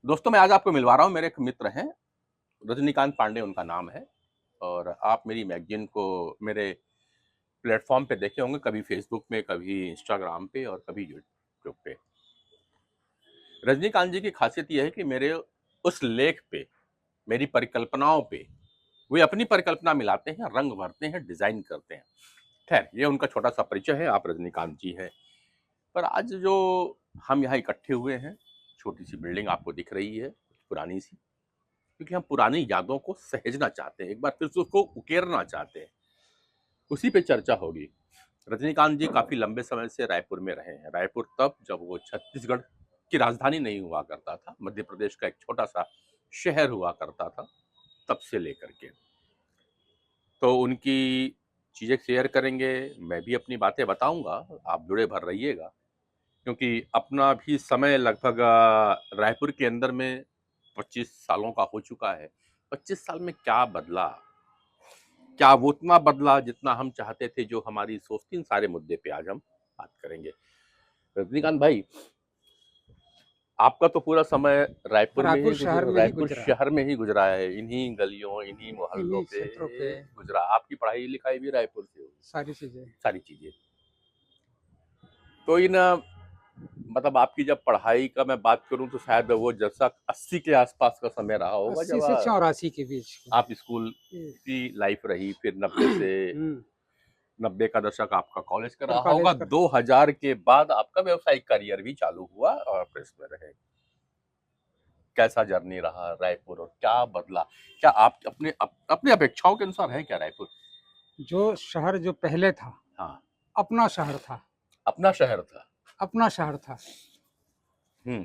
दोस्तों, मैं आज आपको मिलवा रहा हूँ, मेरे एक मित्र हैं, रजनीकांत पांडे उनका नाम है। और आप मेरी मैगज़ीन को मेरे प्लेटफ़ॉर्म पे देखे होंगे, कभी फ़ेसबुक पे, कभी इंस्टाग्राम पे और कभी यूट्यूब पे। रजनीकांत जी की ख़ासियत ये है कि मेरे उस लेख पे, मेरी परिकल्पनाओं पे, वे अपनी परिकल्पना मिलाते हैं, रंग भरते हैं, डिज़ाइन करते हैं। ख़ैर, ये उनका छोटा-सा परिचय है, आप रजनीकांत जी हैं। पर आज जो हम यहाँ इकट्ठे हुए हैं, छोटी-सी बिल्डिंग आपको दिख रही है, पुरानी-सी, क्योंकि हम पुरानी यादों को सहेजना चाहते हैं, एक बार फिर से उसको उकेरना चाहते हैं। उसी पे चर्चा होगी। रजनीकांत जी काफ़ी लंबे समय से रायपुर में रहे हैं। रायपुर तब जब वो छत्तीसगढ़ की राजधानी नहीं हुआ करता था, मध्य प्रदेश का एक छोटा-सा शहर हुआ करता था, तब से लेकर के। तो उनकी चीज़ें शेयर करेंगे, मैं भी अपनी बातें बताऊँगा, आप जुड़े भर रहिएगा। क्योंकि अपना भी समय लगभग रायपुर के अंदर में 25 सालों का हो चुका है। 25 साल में क्या बदला? क्या वो उतना बदला जितना हम चाहते थे, जो हमारी सोच थी? इन सारे मुद्दे पे आज हम बात करेंगे। रजनीकांत भाई, आपका तो पूरा समय रायपुर में ही रायपुर शहर में ही रायपुर गुजरा, शहर में ही गुज़रा है। इन्हीं गलियों, इन्हीं मोहल्लों इन्हीं पे क्षेत्रों पे गुज़रा। आपकी पढ़ाई-लिखाई भी रायपुर से हुई, सारी चीज़ें। सारी चीज़ें। तो इन मतलब आपकी जब पढ़ाई का मैं बात करूँ तो शायद वो दशक 80 के आसपास का समय रहा होगा, 80 जब से 84 के बीच की। आप स्कूल ये की लाइफ रही, फिर 90 से हुँ, 90 का दशक आपका कॉलेज का फिर रहा होगा, कॉलेज कर 2000 के बाद आपका व्यावसायिक करियर भी चालू हुआ और प्रेस में रहे। कैसा जर्नी रहा रायपुर और क्या बदला? क्या आप अपनी अपेक्षाओं के अनुसार है क्या रायपुर? जो शहर जो पहले था, हाँ, अपना शहर था, अपना शहर था। अपना शहर था। हुँ,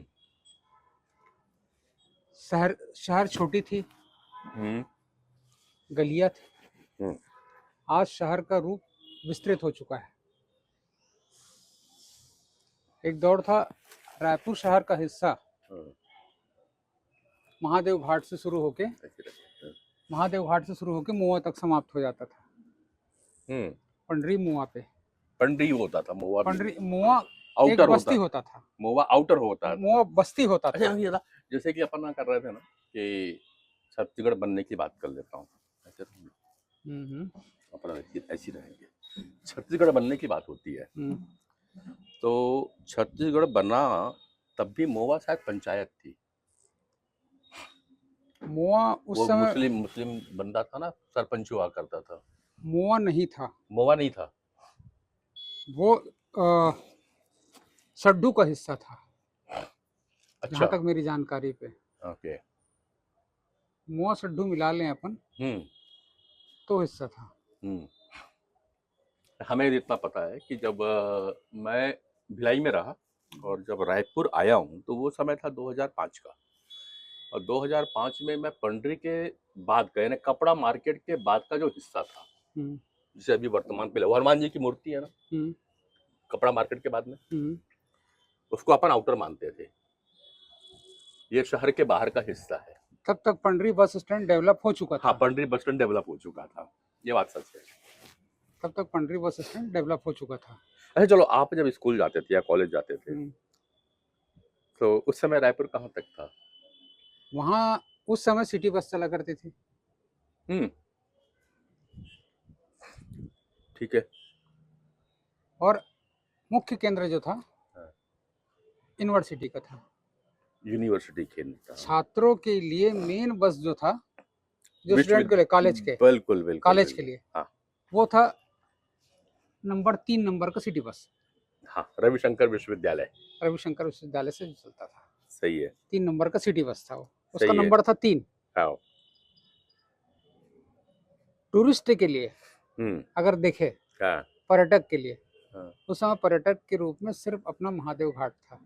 शहर शहर छोटी थी, हुँ, गलियाँ थी। हुँ, आज शहर का रूप विस्तृत हो चुका है। एक दौर था, रायपुर शहर का हिस्सा हुँ, महादेव घाट से शुरू होके महुआ तक समाप्त हो जाता था। हुँ, पंडरी मुआ पे, पंडी होता था, महुआ भी पंडरी नहीं। मुआ एक आउटर बस्ती होता, होता था, महुआ आउटर होता था। मुआ बस्ती होता अच्छा, था। ये था जैसे कि अपन ना कर रहे थे ना कि छत्तीसगढ़ बनने की बात कर लेता हूँ। ऐसे तो हम हुँ, हुँ, अपन ऐसी ऐसी रहेंगे। छत्तीसगढ़ बनने की बात होती है, हुँ। तो छत्तीसगढ़ बना तब भी महुआ शायद पंचायत थी। मुआ उस वो समय मुस्लिम मुस्लिम बंदा था ना, सरपंच हुआ करता था। मुआ नहीं था, महुआ नहीं था। वो सड्डू का हिस्सा था, जहाँ अच्छा, तक मेरी जानकारी पे। ओके। मुआ सड्डू मिला लें अपन, हुँ, तो हिस्सा था। हुँ। हमें इतना पता है कि जब मैं भिलाई में रहा और जब रायपुर आया हूँ, तो वो समय था 2005 का। और 2005 में मैं पंडरी के बाद का, यानी कपड़ा मार्केट के बाद का जो हिस्सा था, हुँ, जिसे अभी वर्तमान पे वो हनुमान जी की मूर्ति है ना, हुँ, कपड़ा मार्केट के बाद में, हुँ। उसको अपन आउटर मानते थे। ये शहर के बाहर का हिस्सा है। तब तक पंडरी बस स्टैंड डेवलप हो चुका हाँ, था। पंडरी बस स्टैंड डेवलप हो चुका था। ये बात सच है। तब तक पंडरी बस स्टैंड डेवलप हो चुका था। अच्छा चलो, आप जब स्कूल जाते थे या कॉलेज जाते थे, हुँ। तो उस समय रायपुर कहाँ तक था? वहाँ उस समय सिटी बस चला करती थी। हुँ, ठीक है। और मुख्य केंद्र जो था, हाँ, यूनिवर्सिटी का था। यूनिवर्सिटी केंद्र था। छात्रों के लिए मेन बस जो था, जो स्टूडेंट के लिए बिल्कुल, बिल्कुल, कॉलेज के बिल्कुल। लिए, हाँ, वो था नंबर 3 नंबर का सिटी बस। हाँ, रविशंकर विश्वविद्यालय। रविशंकर विश्वविद्यालय से चलता था। सही है, 3 नंबर का सिटी बस था वो। उसका सही है। नंबर था 3। हाँ, टूरिस्ट के लिए हुँ, अगर देखें, हाँ, पर्यटक के लिए, हाँ। उस समय पर्यटक के रूप में सिर्फ अपना महादेव घाट था,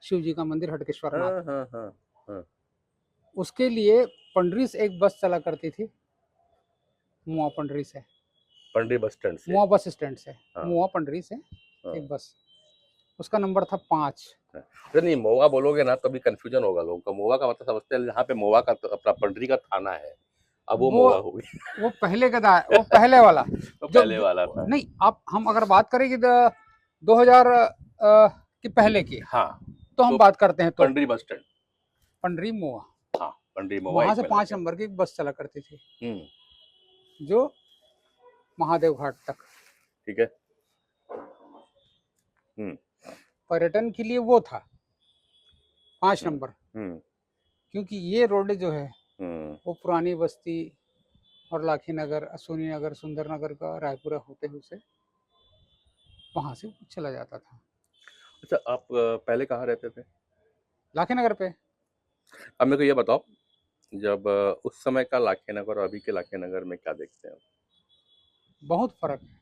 शिव जी का मंदिर हटकेश्वर नाथ। हाँ, हाँ, हाँ, हाँ। उसके लिए पंडरी से एक बस चला करती थी, मुआ पंडरी से, पंडरी बस स्टैंड से। मुआ बस स्टैंड से, हाँ, मुआ पंडरी से हाँ, एक बस। उसका नंबर था 5। हाँ। अरे नहीं, महुआ बोलोगे ना तभी कन्फ्यूजन होगा लोगों का। महुआ का मतलब समझते हैं जहाँ पे महुआ का अपना पंडरी का थाना है। अब वो वो महुआ हो गई। वो पहले का था, वो पहले वाला। वो जो, पहले वाला जो था। नहीं, आप हम अगर बात करें कि 2000 की पहले की, हाँ, तो हम तो बात करते हैं तो पंडरी बस स्टैंड। पंडरी मोआ, हाँ, पंडरी मोआ वहां एक से में 5 लगे। नंबर की एक बस चला करती थी जो महादेव घाट तक। ठीक है। पर्यटन के लिए वो था 5 हम्म, नंबर, हम्म, क्योंकि ये रोड जो है हम्म, वो पुरानी बस्ती और लाखी नगर, अश्विनी नगर, सुंदर नगर का रायपुरा होते हुए से वहां से चला जाता था अच्छा, आप पहले कहाँ रहते थे? लाखी नगर पे। अब मेरे को ये बताओ, जब उस समय का लाखे नगर और अभी के लाखे नगर में क्या देखते हैं? बहुत फर्क है,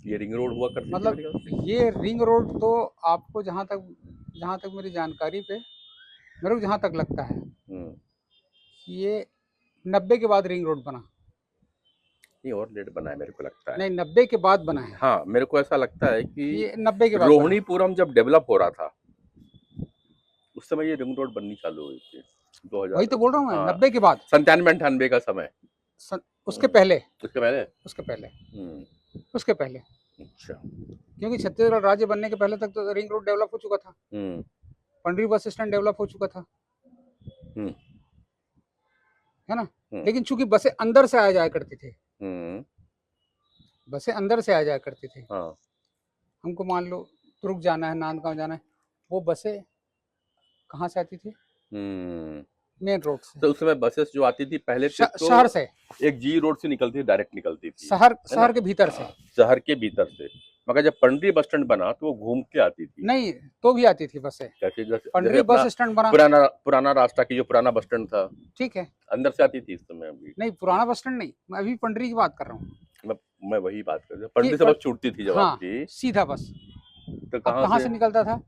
ये रिंग रोड हुआ करती थी मतलब मेरे ख्याल से। ये रिंग रोड तो आपको जहाँ तक मेरी जानकारी पे मेरे को जहाँ तक लगता है हम्म, कि ये 90 के बाद रिंग रोड बना। नहीं, और लेट बना है मेरे को लगता है। नहीं, 90 के बाद बना है, हाँ, मेरे को ऐसा लगता है कि ये 90 के बाद बना। रोहिणीपुरम जब डेवलप हो रहा था उस समय ये रिंग रोड बननी चालू हुई थी। 2000, वही तो बोल रहा हूँ मैं, हाँ, 90 के बाद, 97-98 का समय। उसके पहले, उसके पहले। उसके पहले, हम्म, उसके पहले, अच्छा। क्योंकि छत्तीसगढ़ राज्य बनने के पहले तक तो रिंग रोड डेवलप हो चुका था, हम्म, पंडरी बस स्टैंड डेवलप हो चुका था, हम्म, है ना। हम्म, लेकिन चूंकि बसें अंदर से आ जाया करती थी, हम्म, बसें अंदर से आ जाया करती थी, हाँ, हमको मान लो तुर्क जाना है, नांदगांव जाना है, वो बसें कहाँ से आती थी? हम्म। मेन रोड से, तो उस समय बसेस जो आती थी पहले से तो शहर से, एक जी रोड से निकलती थी, डायरेक्ट निकलती थी, शहर है ना, शहर के भीतर से। शहर के भीतर से। मगर जब पंडरी बस स्टैंड बना तो वो घूम के आती थी। नहीं, तो भी आती थी बसें, जैसे जैसे पंडरी अपना बस स्टैंड बना, पुराना पुराना रास्ता की जो पुराना बस स्टैंड था ठीक है। अंदर से आती थी इस समय भी। नहीं, पुराना बस स्टैंड नहीं, मैं अभी पंडरी की बात कर रहा हूँ मैं मैं वही बात कर रहा हूँ, कि पंडरी से बस छूटती थी जब हाँ, आपकी, सीधा बस। तो अब कहाँ कहाँ से? से निकलता था?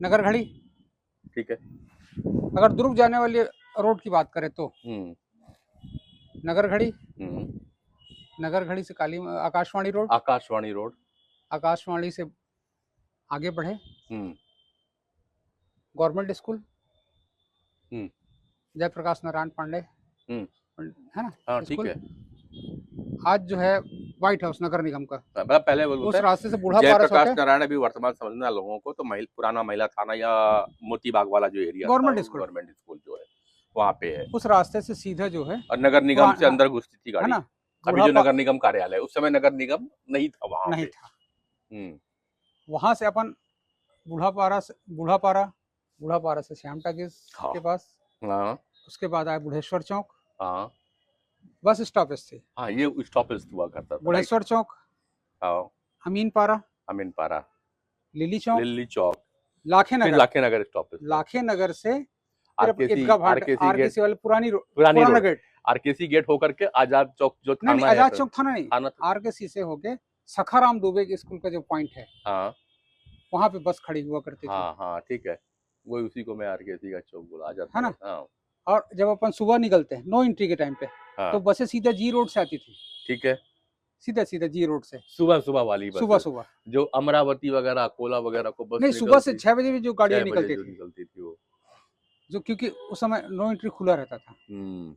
नगर घड़ी। ठीक है। अगर दुर्ग जाने वाली रोड की बात करें तो हम्म, नगर घड़ी, हम्म, नगर घड़ी से आकाशवाणी रोड, आकाशवाणी रोड, आकाशवाणी से आगे बढ़े हम्म, गवर्नमेंट स्कूल, हम्म, जयप्रकाश नारायण पांडे, हम्म, है ना हाँ, ठीक स्कूल। है। आज जो है व्हाइट हाउस नगर निगम का, मैं पहले बोलता उस है रास्ते से बूढ़ा पारस जयप्रकाश होके नारायण अभी वर्तमान समझना लोगों को तो पुराना महिला थाना या मोती बाग वाला जो एरिया था गवर्नमेंट स्कूल, गवर्नमेंट स्कूल जो है वहाँ पे है। उस रास्ते से सीधा जो है और नगर निगम से हाँ, अंदर घुसती थी है गाड़ी। ना, अभी जो नगर निगम कार्यालय है, उस समय नगर निगम नहीं था वहाँ नहीं पे। था। वहां से अपन बूढ़ा पारा से श्याम टाकीज हाँ, के पास, हाँ, उसके बाद आया बुढ़ेश्वर चौक, हाँ, बस स्टॉपेज थे, हाँ, ये स्टॉपेज हुआ करता था, राइट। बुढ़ेश्वर चौक, हाँ, अमीन पारा, अमीन पारा, लिली चौक, लिल्ली चौक, लाखे फिर नगर, लाखे नगर स्टॉपेज था। लाखे नगर से फिर आरकेसी ईदगाह भाट, आरकेसी गेट, आरकेसी वाले पुरानी पुरानी पुराना रोड, गेट, आरकेसी गेट होकर के आजाद चौक जो नहीं नहीं, थाना है आजाद चौक थाना नहीं, थाना था। आरकेसी से होके सखाराम दुबे के स्कूल का जो पॉइंट है हाँ, वहां पे बस खड़ी हुआ करती थी, हाँ, हाँ, ठीक है। वही उसी को मैं आरकेसी का चौक बोला, आजाद है ना। नगर, हाँ, और जब अपन सुबह निकलते हैं नो एंट्री के टाइम पे, हाँ, तो बसें सीधा जी रोड से आती थी, ठीक है। सीधा सीधा जी रोड से, सुबह सुबह वाली बस, सुबह सुबह, जो अमरावती वगैरह अकोला वगैरह को बस नहीं, सुबह से निकलती 6 बजे भी जो गाड़ियां 6 बजे निकलती जो थी, निकलती थी वो। जो क्योंकि उस समय नो एंट्री खुला रहता था, हम्म,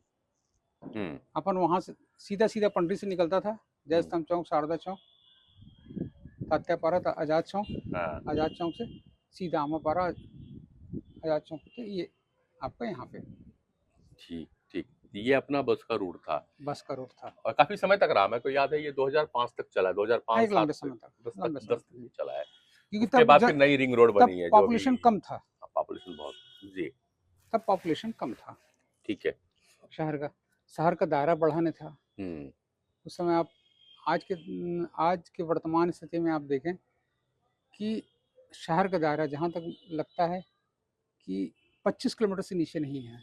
हम्म, अपन वहां से सीधा सीधा पंडरी से निकलता था, जयस्तंभ चौक, शारदा चौक, तात्यापारा, आजाद चौक, हाँ, आजाद चौक से सीधा आमापारा, आजाद चौक पे ये आपका यहाँ पे ठीक ठीक। ये अपना बस का रूट था बस का रूट था, और काफी समय तक रहा। मेरे को याद है ये 2005 तक चला, 2005 एक लंबे 7 समय तक, 10 लंबे तक समय 10 तक भी चला है। क्योंकि उसके बाद फिर नई रिंग रोड बनी है जो अभी पॉपुलेशन कम था, पॉपुलेशन बहुत, जी, तब पॉपुलेशन कम था, ठीक है। शहर का दायरा बढ़ाने था। हम्म, उस समय आप आज के वर्तमान स्थिति में आप देखें कि शहर का दायरा जहाँ तक लगता है कि 25 किलोमीटर से नीचे नहीं है,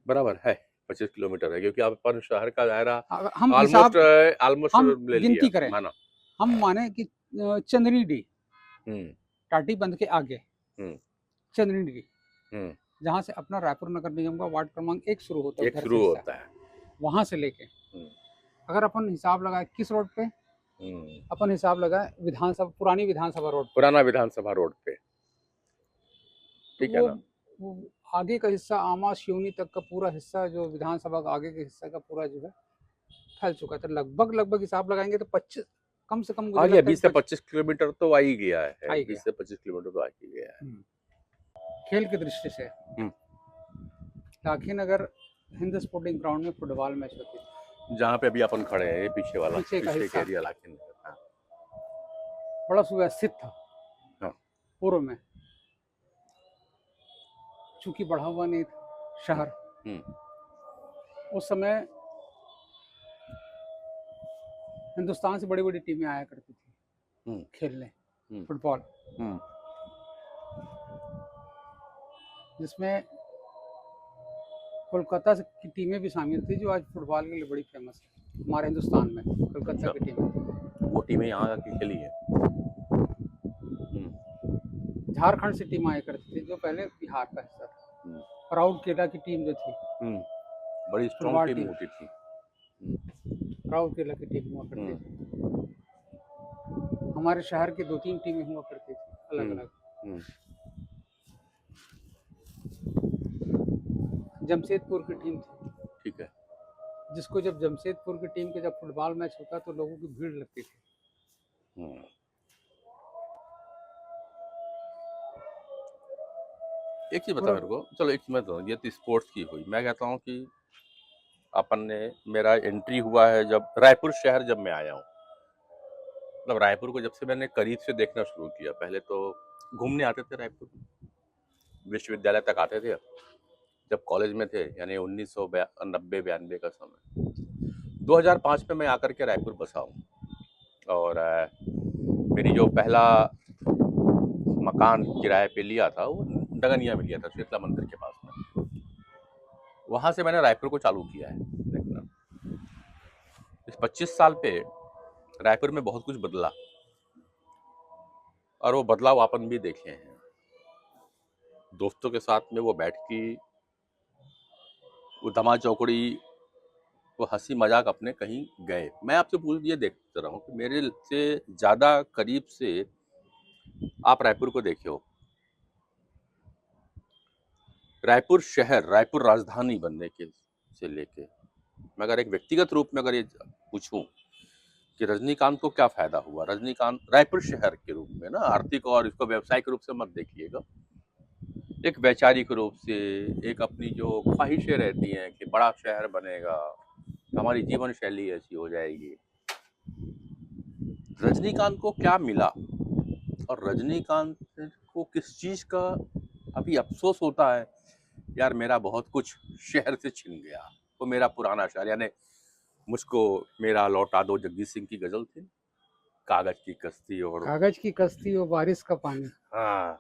बराबर है, 25 किलोमीटर है, क्योंकि आप अपन शहर का दायरा अगर हम ऑलमोस्ट हिसाब ऑलमोस्ट हम ले गिनती लिया करें, माना। हम माने कि चंदनी डी, हम्म, टाटी बंद के आगे हम्म, चंदनी डी, हम्म, जहाँ से अपना रायपुर नगर निगम का वार्ड क्रमांक 1 शुरू होता है, एक घर से शुरू हिस्सा, होता है। वहां से लेके हम्म, अगर अपन हिसाब लगाए किस रोड पे, हम्म, अपन हिसाब लगाए पुरानी विधानसभा रोड पे, पुराना विधानसभा रोड पे, तो ठीक है ना। वो आगे का हिस्सा आमा सिवनी तक का पूरा हिस्सा, जो विधानसभा का आगे के हिस्सा का पूरा जो है फैल चुका था, लगभग हिसाब लगाएंगे तो 25 कम से कम मुझे आ गया, लगता है 20 से 25 किलोमीटर तो आ ही गया है, आ ही 20 गया। से 25 किलोमीटर तो आ ही गया है। खेल की दृष्टि से लाखी नगर हिंद स्पोर्टिंग ग्राउंड में फुटबॉल मैच होती थी। जहाँ पे अभी अपन खड़े हैं, ये पीछे वाला, पीछे का पीछे हिस्सा एरिया लाखी नगर। हाँ बड़ा सुव्यवस्थित था हाँ। पूर्व में, चूंकि बढ़ा हुआ नहीं था शहर। उस समय हिंदुस्तान से बड़ी बड़ी टीमें आया करती थी खेलने फुटबॉल, जिसमें कोलकाता की टीमें भी शामिल थी, जो आज फुटबॉल के लिए बड़ी फेमस है हमारे हिंदुस्तान में। कोलकाता की टीमें, वो टीमें यहाँ आके खेली है। झारखंड से टीम आया करती थी, जो पहले बिहार का हिस्सा था। प्राउड केला की टीम जो थी, बड़ी स्ट्रॉन्ग टीम होती थी। प्राउड केला की टीम हुआ करती थी। हमारे शहर की 2-3 टीमें हुआ करती थी अलग अलग। जमशेदपुर की टीम थी, ठीक है, जिसको जब जमशेदपुर की टीम के जब फुटबॉल मैच होता तो लोगों की भीड़ लगती थी। एक चीज बता मेरे को, चलो एक चीज मैं तो, ये तो स्पोर्ट्स की हुई। मैं कहता हूँ कि अपन ने, मेरा एंट्री हुआ है जब रायपुर शहर, जब मैं आया हूँ, मतलब रायपुर को जब से मैंने करीब से देखना शुरू किया। पहले तो घूमने आते थे रायपुर, विश्वविद्यालय तक आते थे जब कॉलेज में थे, यानी 1990-92 का समय। 2005 में मैं आकर के रायपुर बसा हूँ, और मेरी जो पहला मकान किराए पे लिया था वो डगनिया में लिया था, शीतला मंदिर के पास में। वहाँ से मैंने रायपुर को चालू किया है देखना। इस 25 साल पे रायपुर में बहुत कुछ बदला, और वो बदलाव अपन भी देखे हैं। दोस्तों के साथ में वो बैठकी, वो धमा चौकड़ी, वो हंसी मजाक अपने कहीं गए। मैं आपसे पूछ ये देखता रहा हूँ कि मेरे से ज़्यादा करीब से आप रायपुर को देखे हो। रायपुर शहर, रायपुर राजधानी बनने के से लेके, मैं अगर एक व्यक्तिगत रूप में अगर ये पूछूं कि रजनीकांत को क्या फायदा हुआ, रजनीकांत रायपुर शहर के रूप में ना, आर्थिक और इसको व्यावसायिक रूप से मत देखिएगा, एक वैचारिक रूप से, एक अपनी जो ख्वाहिशें रहती हैं कि बड़ा शहर बनेगा, हमारी जीवन शैली ऐसी हो जाएगी। रजनीकांत को क्या मिला, और रजनीकांत को किस चीज का अभी अफसोस होता है, यार मेरा बहुत कुछ शहर से छिन गया। वो मेरा पुराना शहर, यानी मुझको मेरा लौटा दो, जगजीत सिंह की गजल थी, कागज की कश्ती और बारिश का पानी। हाँ,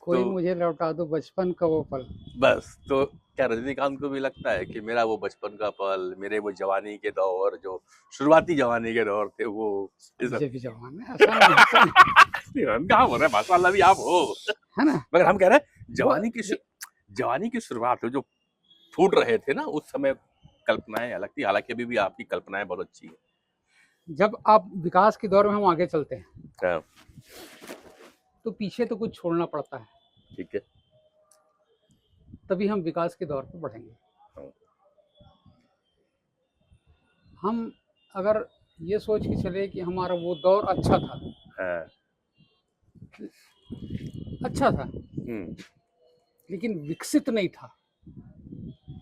कोई तो मुझे लौटा दो बचपन का वो पल। बस, तो क्या रजनीकांत को भी लगता है कि मेरा वो बचपन का पल, मेरे वो जवानी के दौर, जो शुरुआती जवानी के दौर थे, वो मुझे भी जवान है, ऐसा नहीं कहाँ हो रहा है, माशाल्लाह भी आप हो, है ना। मगर हम कह रहे हैं जवानी की शुरुआत जो फूट रहे थे ना, उस समय कल्पनाएं अलग थी। हालांकि अभी भी आपकी कल्पनाएं बहुत अच्छी है। जब आप विकास के दौर में हम आगे चलते हैं, हाँ, तो पीछे तो कुछ छोड़ना पड़ता है, ठीक है, तभी हम विकास के दौर पर बढ़ेंगे। हाँ। हम अगर ये सोच के चले कि हमारा वो दौर अच्छा था, हाँ, अच्छा था, लेकिन विकसित नहीं था।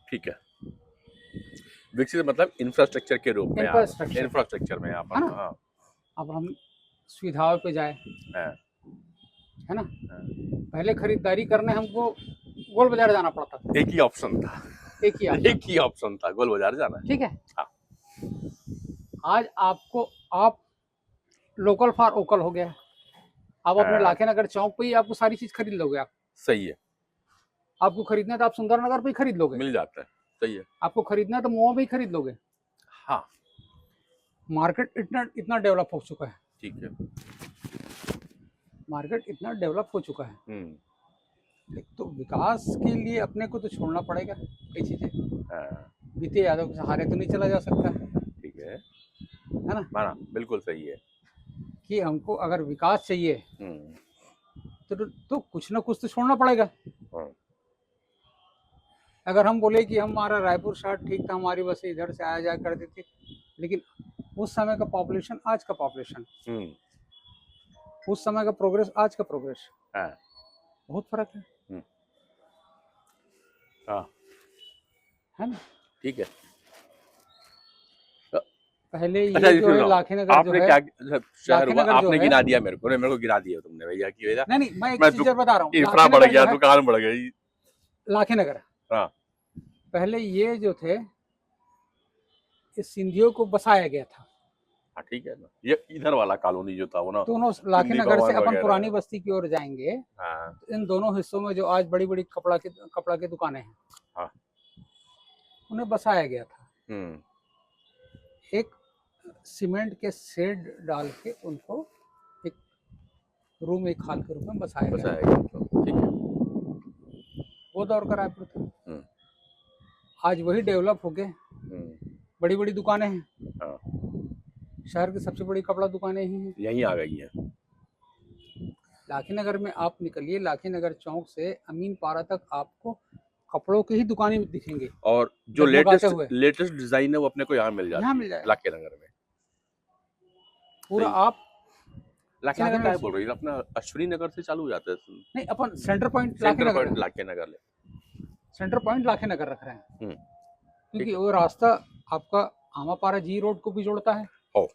ठीक है, विकसित मतलब इंफ्रास्ट्रक्चर के रूप में, इंफ्रास्ट्रक्चर में आप, हाँ। अब हम सुविधाओं पे जाए, है ना। पहले खरीदारी करने हमको गोल बाजार जाना पड़ता था, एक ही ऑप्शन था, गोल बाजार जाना, ठीक है। हाँ। आज आप लोकल फॉर ओकल हो गया। आप अपने लाखे नगर चौक पे ही आपको सारी चीज खरीद लोगे आप। सही है। आपको खरीदना है तो आप सुंदर नगर पे ही खरीद लोगे, मिल जाता है। सही है। आपको खरीदना है तो महुआ पे ही खरीद लोगे। हाँ, मार्केट इतना डेवलप हो चुका है। ठीक है, मार्केट इतना डेवलप हो चुका है, तो विकास के लिए अपने को तो छोड़ना पड़ेगा कई चीजें। बीते यादों के सहारे तो नहीं चला जा सकता, ठीक है ना। माना, बिल्कुल सही है कि हमको अगर विकास चाहिए तो कुछ ना कुछ तो छोड़ना पड़ेगा। अगर हम बोले कि हमारा रायपुर शहर ठीक था, हमारी बस इधर से आया जाया करती थी, लेकिन उस समय का पॉपुलेशन आज का पॉपुलेशन, उस समय का प्रोग्रेस आज का प्रोग्रेस, बहुत फर्क है। है ना। ठीक है। पहले अच्छा ये ये जो है सुनो, लाखीनगर जो आपने है, क्या शहर हुआ, लाखीनगर जो आपने है, गिना दिया मेरे को गिरा दिया तुमने भैया की वजह। नहीं मैं एक मैं चीज और बता रहा हूँ, इंफ्रा बढ़ लाखीनगर जो गया, है, दुकान बढ़ गई। लाखीनगर हाँ पहले ये जो थे, इस सिंधियों को बसाया गया था। हाँ ठीक है ना, ये इधर वाला कॉलोनी जो था वो ना, दोनों सिंधी लाखीनगर से भवन अपन वगैरह। पुरानी बस्ती की ओर जाएंगे, हाँ तो इन दोनों हिस्सों में जो आज बड़ी बड़ी कपड़ा की दुकानें हैं, हाँ। उन्हें बसाया गया था। एक सीमेंट के शेड डाल के उनको एक रूम, एक हाल के रूप में बसाया गया। बसाया तो ठीक है। वो दौर का रायपुर था। हम्म, आज वही डेवलप हो गए, हम्म, बड़ी बड़ी दुकानें हैं। हाँ शहर की सबसे बड़ी कपड़ा दुकानें ही हैं। यहीं आ गई है। लाखीनगर में आप निकलिए, लाखीनगर चौक से अमीन पारा तक आपको कपड़ों की ही दुकानें दिखेंगी, और जो जगमगाते हुए। लेटेस्ट डिजाइन है वो अपने को यहाँ मिल यहाँ जाती मिल है जाएगा लाखीनगर में। पूरा। सही। आप लाखीनगर क्या लाखीनगर बोल रही है, अपना अश्विनी नगर से चालू हो जाता है। नहीं, अपन सेंटर पॉइंट सेंटर लाखीनगर, पॉइंट लाखीनगर ले। सेंटर पॉइंट लाखीनगर रख रहे हैं, ठीक क्योंकि है। वो रास्ता आपका आमापारा जी रोड को भी जोड़ता है, हो।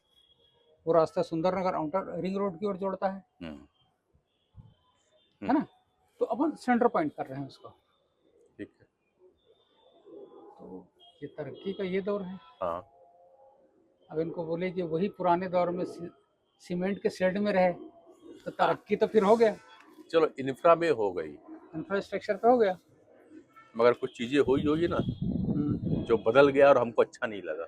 वो रास्ता सुंदरनगर आउटर रिंग रोड की ओर जोड़ता है ना। तो अपन सेंटर पॉइंट कर रहे हैं उसको। ठीक है। तो ये तरक्की का ये दौर है। हाँ अब इनको बोले कि वही पुराने दौर में सीमेंट के शेड में रहे, तो तरक्की तो फिर हो गया, चलो इंफ्रा में हो गई, इंफ्रास्ट्रक्चर पे हो गया, मगर कुछ चीजें हुई होगी ना जो बदल गया और हमको अच्छा नहीं लगा।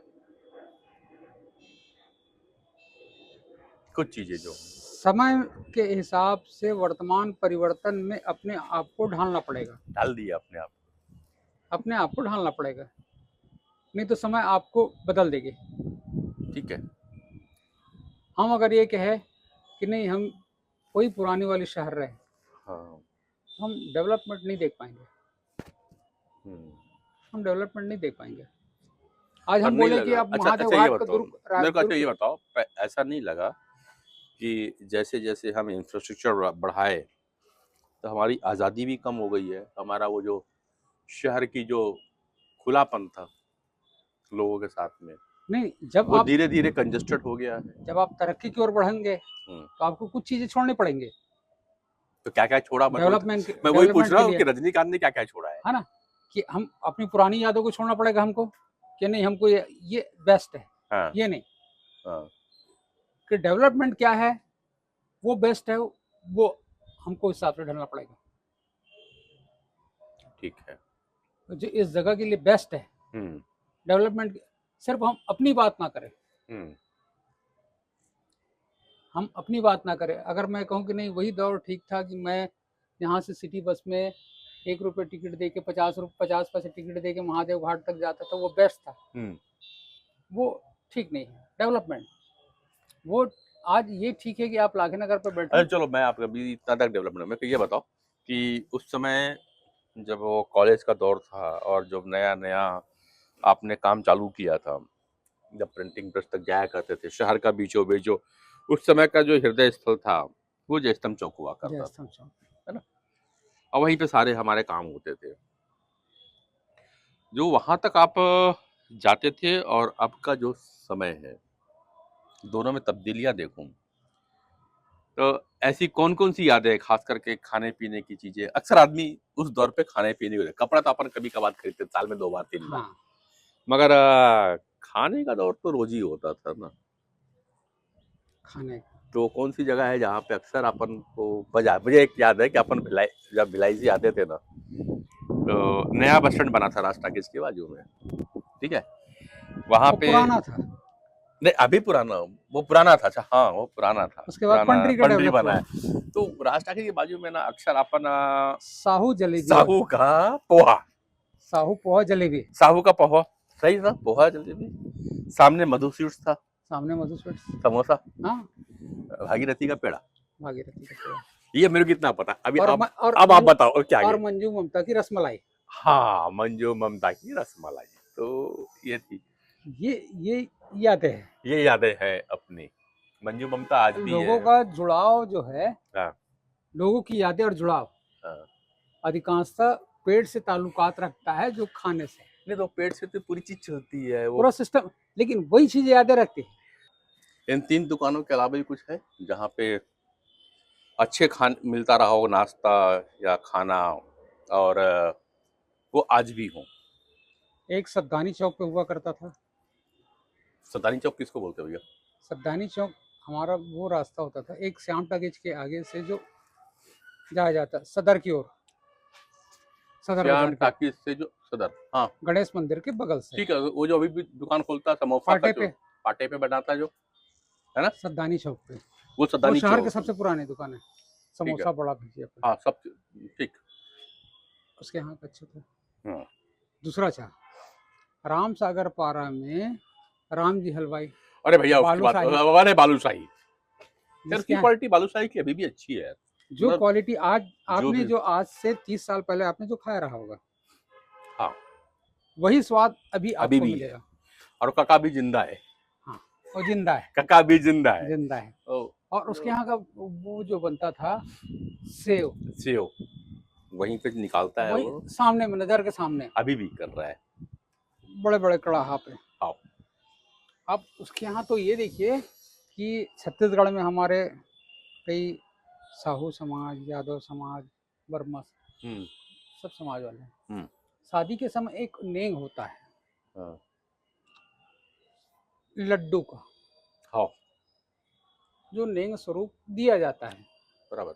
कुछ चीजें जो समय के हिसाब से वर्तमान परिवर्तन में अपने आप को ढालना पड़ेगा, डाल दिया अपने आप। अपने आप को ढालना पड़ेगा, नहीं तो समय आपको बदल देगी। ठीक है। हम अगर ये कहे कि नहीं हम वही पुरानी वाली शहर रहे, हाँ हम डेवलपमेंट नहीं देख पाएंगे, हम्म। हम डेवलपमेंट नहीं देख पाएंगे। आज और हम नहीं बोले कि लगा। अब अच्छा महादेव अच्छा ये घाट का बताओ दुर्ग मेरे को, अच्छा ये दुर्ग बताओ ऐसा नहीं लगा कि जैसे जैसे हम इंफ्रास्ट्रक्चर बढ़ाए तो हमारी आज़ादी भी कम हो गई है, हमारा वो जो शहर की जो खुलापन था लोगों के साथ में, नहीं, जब वो आप धीरे धीरे कंजस्टेड हो गया है। जब आप तरक्की की ओर बढ़ेंगे तो आपको कुछ चीजें छोड़नी पड़ेंगी। तो क्या क्या छोड़ा, मैं वही पूछ डेवलपमेंट रहा के हूँ लिए, कि रजनीकांत ने क्या क्या छोड़ा है ना, कि हम अपनी पुरानी यादों को छोड़ना पड़ेगा हमको, कि नहीं हमको ये बेस्ट है। हाँ ये नहीं हाँ कि डेवलपमेंट क्या है वो बेस्ट है, वो हमको इस हिसाब से ढलना पड़ेगा। ठीक है। जो इस जगह के लिए बेस्ट है डेवलपमेंट, सिर्फ हम अपनी बात ना करें, हम अपनी बात ना करें। अगर मैं कहूँ कि नहीं वही दौर ठीक था कि मैं यहाँ से सिटी बस में 1 रुपये टिकट दे के 50 पैसे टिकट दे के महादेव घाट तक जाता था, वो बेस्ट था, वो ठीक नहीं है। डेवलपमेंट वो आज ये ठीक है कि आप लाखीनगर पर बैठे। अरे चलो मैं आप अभी इतना तक डेवलपमेंट में, तो ये बताओ कि उस समय जब वो कॉलेज का दौर था और जब नया नया आपने काम चालू किया था, जब प्रिंटिंग प्रेस तक जाया करते थे, शहर का बीचों बीच जो उस समय का जो हृदय स्थल था वो जयस्तंभ चौक हुआ करता था, है ना, और वहीं पे सारे हमारे काम होते थे। जो वहां तक आप जाते थे और अब का जो समय है, दोनों में तब्दीलियां देखूं तो ऐसी कौन कौन सी यादें, खास करके खाने पीने की चीजें, अक्सर आदमी उस दौर पे खाने पीने को, कपड़ा तो अपन कभी कभार खरीदते साल में 2 बार 3 बार, मगर खाने का दौर तो रोज ही होता था ना। खाने तो कौन सी जगह है जहाँ पे अक्सर अपन को मुझे एक याद है कि अपन जब भिलाई से आते थे ना, तो नया बस स्टैंड बना था रास्ता के इसके बाजू में, ठीक है, वहां पे पुराना था, नहीं अभी पुराना, वो पुराना था। अच्छा हाँ वो पुराना था, उसके बाद पंडरी बना है। तो रास्ता के बाजू में ना अक्सर अपन साहू जलेबी, साहू का पोहा, साहू पोहा जलेबी, साहू का पोहा सही था, पोहा जलेबी, सामने मधु स्वीट्स था, सामने मधु स्वीट्स, समोसा, हाँ, भागीरथी का पेड़ा, भागीरथी का पेड़ा, ये मेरे को कितना पता। अभी और अब आप बताओ और क्या और मंजू ममता की रसमलाई। हाँ मंजू ममता की रसमलाई, तो ये थी, ये यादें हैं, ये यादें हैं अपनी। मंजू ममता आज भी लोगों का जुड़ाव जो है, लोगों की यादें और जुड़ाव अधिकांशतः पेट से ताल्लुकात रखता है, जो खाने से। नहीं तो पेट से तो पूरी चीज चलती है वो। पूरा सिस्टम, लेकिन वही चीजें याद रखते हैं। इन 3 दुकानों के अलावा भी कुछ है जहाँ पे अच्छे खान मिलता रहा हो, नाश्ता या खाना, और वो आज भी हो? एक सद्दानी चौक पे हुआ करता था। सदानी चौक किसको बोलते हो भैया? सद्दानी चौक हमारा वो रास्ता होता था, एक श्याम टाकीज के आगे से जो जाया जाता सदर की ओर, सदर श्याम बाजार के टाकीज से जो सदर, हाँ गणेश मंदिर के बगल से, ठीक है, वो जो अभी भी दुकान खोलता है समोसा का, पाटे जो पे, पाटे पे बनाता है जो, है ना, सद्दानी चौक पे। वो वो सदानी शहर के चौक। सबसे पुरानी दुकान है, समोसा बड़ा भजिया पे। हाँ सब ठीक। उसके यहाँ का अच्छा था। हाँ। दूसरा था राम सागर पारा में राम जी हलवाई, अरे भैया उसकी बात, बालूशाही, अरे बालूशाही, यार जिसके उसकी यहाँ क्वालिटी बालूशाही की अभी भी अच्छी है। जो मतलब क्वालिटी आज जो आपने भी, जो आज से 30 साल पहले आपने जो खाया रहा होगा, हाँ वही स्वाद अभी अभी आपको भी है, मिलेगा। और कका भी जिंदा है, हाँ, वो जिंदा है, कका भी जिंदा है। जिंदा है। ओ, और उसके यहाँ का वो जो बनता था सेव, सेव वहीं पे निकालता है वही वो, सामने में, नजर के सामने, अभी भी कर रहा है। बड़े बड़े कड़ाहा पे। हाँ। अब उसके यहाँ तो ये देखिए कि छत्तीसगढ़ में हमारे कई साहू समाज, यादव समाज, वर्मा, सब समाज वाले हैं। शादी के समय एक नेंग होता है, हाँ। लड्डू का, हाँ जो नेंग स्वरूप दिया जाता है बराबर,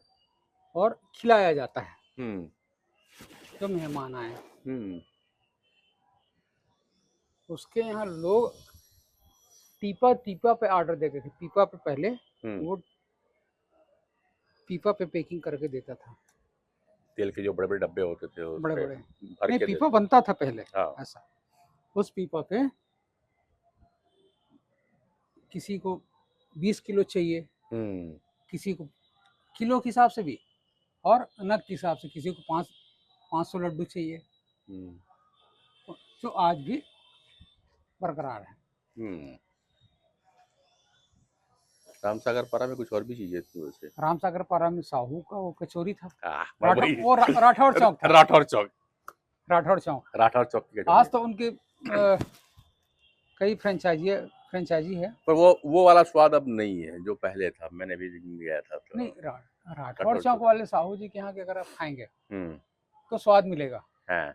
और खिलाया जाता है जो मेहमान आए। उसके यहाँ लोग पीपा पीपा पे ऑर्डर देते थे, पीपा पे पहले वो पीपा पे पैकिंग करके देता था, तेल के जो बड़े बड़े डब्बे होते थे बड़े बड़े, भर नहीं के पीपा बनता था पहले। हाँ। ऐसा उस पीपा पे किसी को 20 किलो चाहिए, किसी को किलो के हिसाब से भी, और नग के हिसाब से किसी को 500 लड्डू चाहिए, जो आज भी बरकरार है। रामसागर पारा में कुछ और भी चीजें थी वैसे। रामसागर पारा में साहू का वो कचौरी था, राठौर चौक था, राठौर चौक, राठौर चौक, राठौर चौक की कचौरी। आज तो उनके कई फ्रेंचाइजी है, पर वो वाला स्वाद अब नहीं है जो पहले था, मैंने भी गया था तो। नहीं, राठौर चौक वाले साहू जी के यहाँ के अगर आप खाएंगे तो स्वाद मिलेगा। हाँ।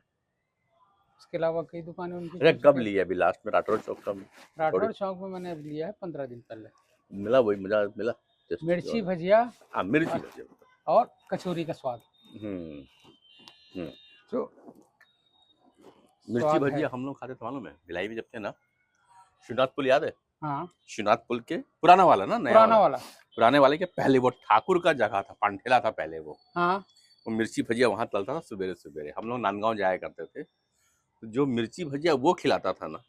इसके अलावा कई दुकानें उनकी। अरे कब लिया अभी लास्ट में राठौर चौक का? राठौर चौक में मैंने अभी लिया है 15 दिन पहले। मिला वही मजा मिला, मिर्ची भजिया, हाँ मिर्ची भजिया और कचौरी का स्वाद। तो मिर्ची भजिया हम लोग खाते थे मालूम है, भिलाई में जब थे ना, शिवनाथ पुल याद है? हाँ, शिवनाथ पुल के पुराना वाला ना, नया पुराना वाला, पुराने वाले के पहले वो ठाकुर का जगह था, पांठेला था पहले वो। हाँ, वो मिर्ची भजिया वहां तलता था सवेरे सवेरे, हम लोग नांदगांव जाया करते थे, तो जो मिर्ची भजिया वो खिलाता था ना,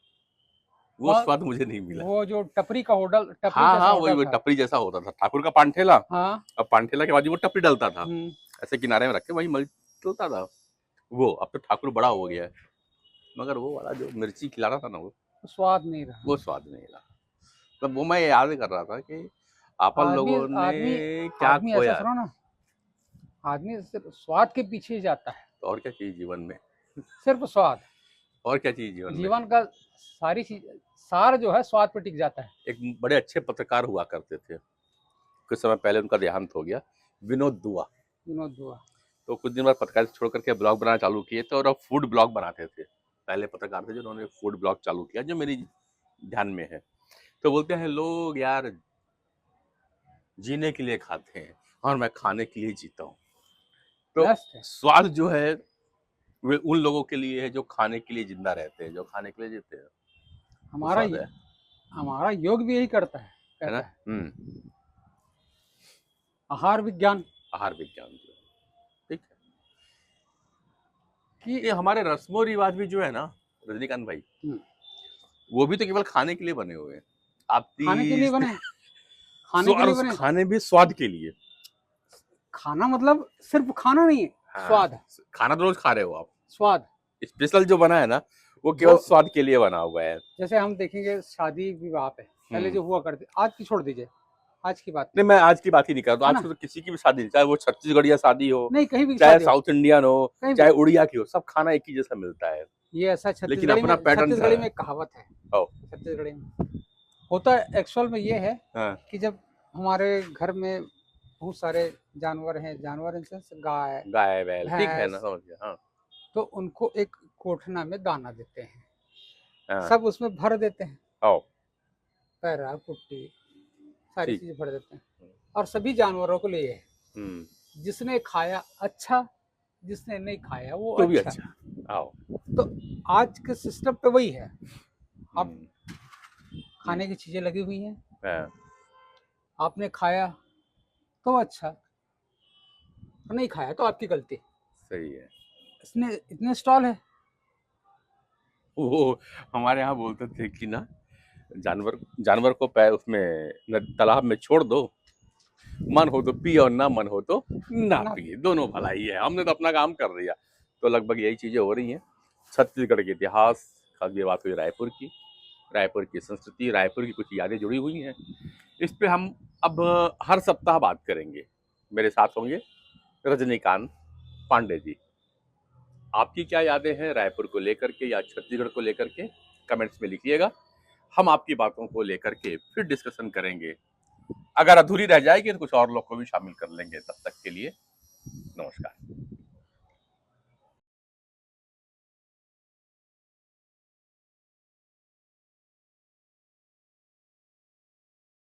वो स्वाद मुझे नहीं मिला। वो जो टपरी का होटल, हाँ वही टपरी जैसा होता था, ठाकुर का पांठेला। हाँ, अब पांठेला के बाद वो टपरी डलता था, ऐसे किनारे में रख के वही चलता था वो। अब तो ठाकुर बड़ा हो गया है, मगर वो वाला जो मिर्ची खिलाता था ना, वो स्वाद नहीं रहा, वो स्वाद नहीं रहा। तो वो मैं याद कर रहा था कि अपन लोगों ने क्या खोया ना। आदमी सिर्फ स्वाद के पीछे जाता है, तो और क्या चाहिए जीवन में? सिर्फ स्वाद। और क्या चाहिए जीवन में? जीवन का सारी चीज, सार जो है स्वाद पे टिक जाता है। एक बड़े अच्छे पत्रकार हुआ करते थे, कुछ समय पहले उनका देहांत हो गया, विनोद दुआ। तो कुछ दिन बाद पत्रकार छोड़ करके ब्लॉग बनाना चालू किए थे, और अब फूड ब्लॉग बनाते थे। पहले पत्रकार थे जिन्होंने फूड ब्लॉग चालू किया, जो मेरी ध्यान में है। तो बोलते हैं लोग यार जीने के लिए खाते हैं और मैं खाने के लिए जीता हूँ। तो स्वाद जो है वे उन लोगों के लिए है जो खाने के लिए जिंदा रहते हैं, जो खाने के लिए जीते हैं। हमारा योग भी यही करता है ना। आहार विज्ञान ठीक है कि ये हमारे रस्मों रिवाज भी जो है ना रजनीकांत भाई, वो भी तो केवल खाने के लिए बने हुए हैं। आप खाने के लिए बने, खाने भी स्वाद के लिए। खाना मतलब सिर्फ खाना नहीं है, हाँ, स्वाद। खाना तो रोज खा रहे हो आप, स्वाद स्पेशल जो बना है ना, वो केवल स्वाद के लिए बना हुआ है। जैसे हम देखेंगे शादी विवाह पे पहले जो हुआ करते, आज की छोड़ दीजिए, आज की बात नहीं, मैं आज की बात ही नहीं कर रहा हूँ। आज तो किसी की भी शादी, चाहे वो छत्तीसगढ़िया शादी हो, नहीं कहीं भी, चाहे साउथ इंडियन हो, चाहे उड़िया की हो, सब खाना एक ही जैसा मिलता है। ये ऐसा लेकिन अपना पैटर्न छत्तीसगढ़ी में कहावत है। ओ। छत्तीसगढ़ी में होता है एक्चुअल में ये है हाँ, कि जब हमारे घर में बहुत सारे जानवर हैं, जानवर इन सेंस गाय गाय बैल ठीक है ना, भैंस, समझ गया। हाँ तो उनको एक कोठना में दाना देते हैं, हाँ। सब उसमें भर देते हैं, ओ पैरा कुट्टी सारी ठीक। चीजें भर देते हैं और सभी जानवरों को लिए है। जिसने खाया अच्छा, जिसने नहीं खाया वो तो भी अच्छा। अच्छा। आओ। तो आज के सिस्टम पे वही है, अब खाने की चीजें लगी हुई हैं, हाँ, आपने खाया तो अच्छा, और नहीं खाया तो आपकी गलती। सही है। इसने इतने स्टॉल है। वो हमारे यहाँ बोलते थे कि ना जानवर जानवर को उसमें तालाब में छोड़ दो, मन हो तो पिए और ना मन हो तो ना ना पिए, दोनों भला ही है। हमने तो अपना काम कर दिया। तो लगभग यही चीजें हो रही हैं। छत्तीसगढ़ के इतिहास, खास ये बात हुई रायपुर की संस्कृति, रायपुर की कुछ यादें जुड़ी हुई हैं। इस पे हम अब हर सप्ताह बात करेंगे। मेरे साथ होंगे रजनीकांत पांडे जी। आपकी क्या यादें हैं रायपुर को लेकर के या छत्तीसगढ़ को लेकर के, कमेंट्स में लिखिएगा। हम आपकी बातों को लेकर के फिर डिस्कशन करेंगे। अगर अधूरी रह जाएगी तो कुछ और लोग को भी शामिल कर लेंगे। तब तक के लिए नमस्कार।